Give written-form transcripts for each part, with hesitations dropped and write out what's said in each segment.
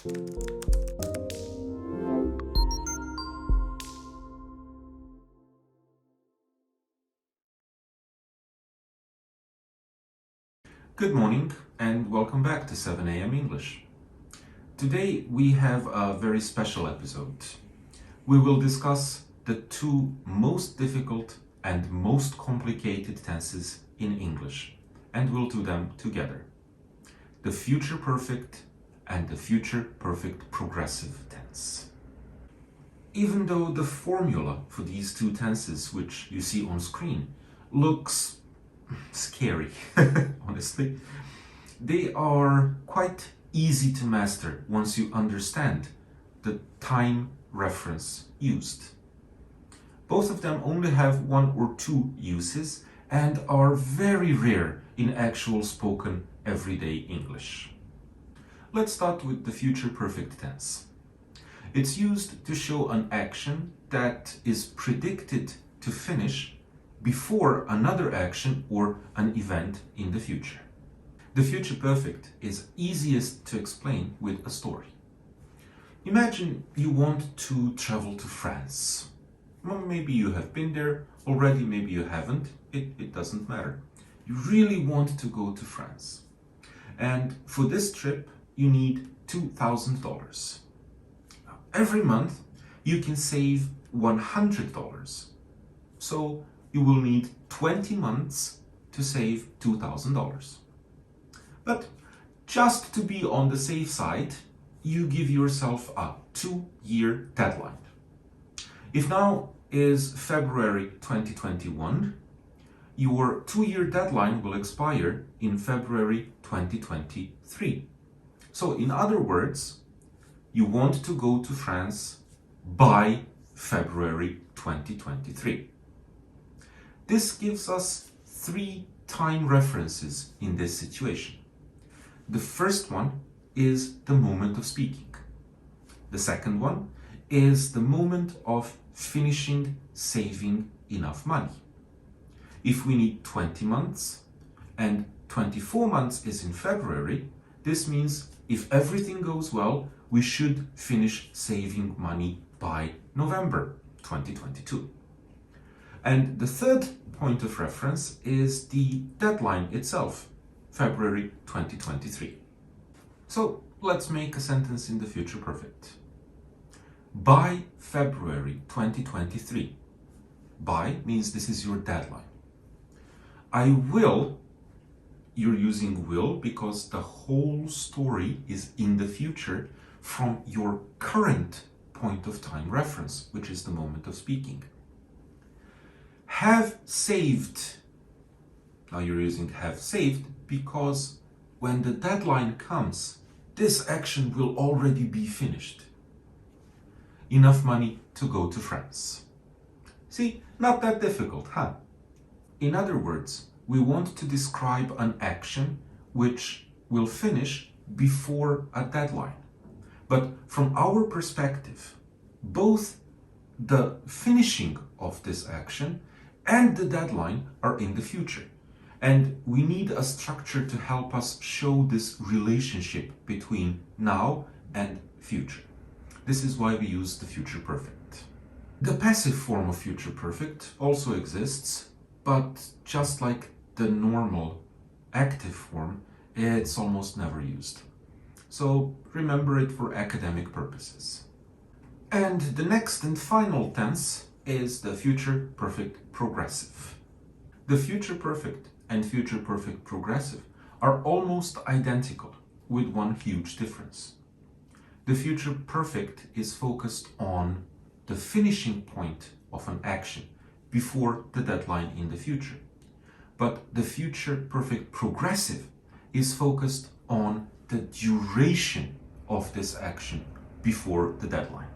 Good morning and welcome back to 7 a.m. English. Today we have a very special episode. We will discuss the two most difficult and most complicated tenses in English, and we'll do them together. The future perfect and the future perfect progressive tense. Even though the formula for these two tenses, which you see on screen, looks scary, honestly, they are quite easy to master once you understand the time reference used. Both of them only have one or two uses and are very rare in actual spoken everyday English. Let's start with the future perfect tense. It's used to show an action that is predicted to finish before another action or an event in the future. The future perfect is easiest to explain with a story. Imagine you want to travel to France. Well, maybe you have been there already, maybe you haven't. It doesn't matter. You really want to go to France. And for this trip, you need $2,000. Every month, you can save $100. So you will need 20 months to save $2,000. But just to be on the safe side, you give yourself a 2-year deadline. If now is February 2021, your 2-year deadline will expire in February 2023. So in other words, you want to go to France by February 2023. This gives us 3 time references in this situation. The first one is the moment of speaking. The second one is the moment of finishing saving enough money. If we need 20 months and 24 months is in February, this means if everything goes well, we should finish saving money by November 2022. And the third point of reference is the deadline itself, February 2023. So let's make a sentence in the future perfect. By February 2023. By means this is your deadline. I will, you're using will because the whole story is in the future from your current point of time reference, which is the moment of speaking. Have saved. Now you're using have saved because when the deadline comes, this action will already be finished. Enough money to go to France. See, not that difficult, huh? In other words, we want to describe an action which will finish before a deadline. But from our perspective, both the finishing of this action and the deadline are in the future. And we need a structure to help us show this relationship between now and future. This is why we use the future perfect. The passive form of future perfect also exists, but just like the normal active form, it's almost never used. So remember it for academic purposes. And the next and final tense is the future perfect progressive. The future perfect and future perfect progressive are almost identical with one huge difference. The future perfect is focused on the finishing point of an action before the deadline in the future. But the future perfect progressive is focused on the duration of this action before the deadline.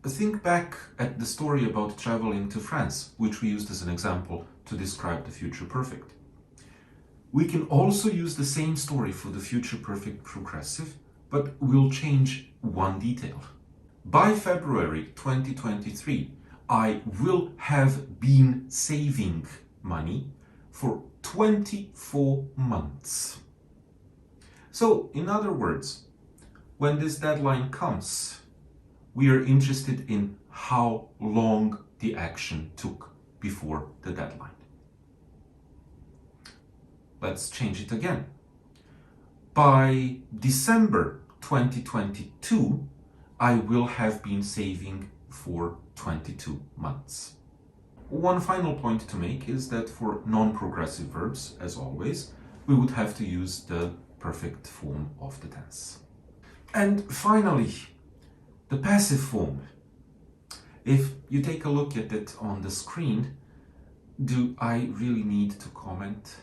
Think back at the story about traveling to France, which we used as an example to describe the future perfect. We can also use the same story for the future perfect progressive, but we'll change one detail. By February 2023, I will have been saving money for 24 months. So, in other words, when this deadline comes, we are interested in how long the action took before the deadline. Let's change it again. By December 2022, I will have been saving for 22 months. One final point to make is that for non-progressive verbs, as always, we would have to use the perfect form of the tense. And finally, the passive form. If you take a look at it on the screen, do I really need to comment?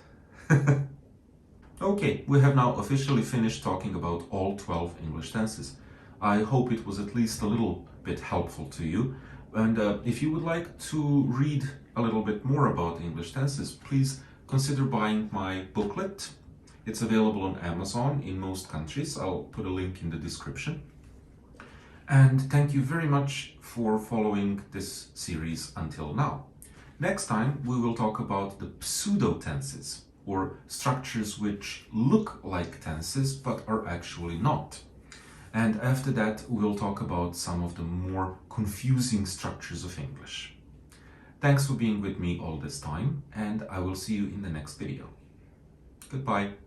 Okay, we have now officially finished talking about all 12 English tenses. I hope it was at least a little bit helpful to you. And if you would like to read a little bit more about English tenses, please consider buying my booklet. It's available on Amazon in most countries. I'll put a link in the description. And thank you very much for following this series until now. Next time, we will talk about the pseudo-tenses, or structures which look like tenses but are actually not. And after that, we'll talk about some of the more confusing structures of English. Thanks for being with me all this time, and I will see you in the next video. Goodbye.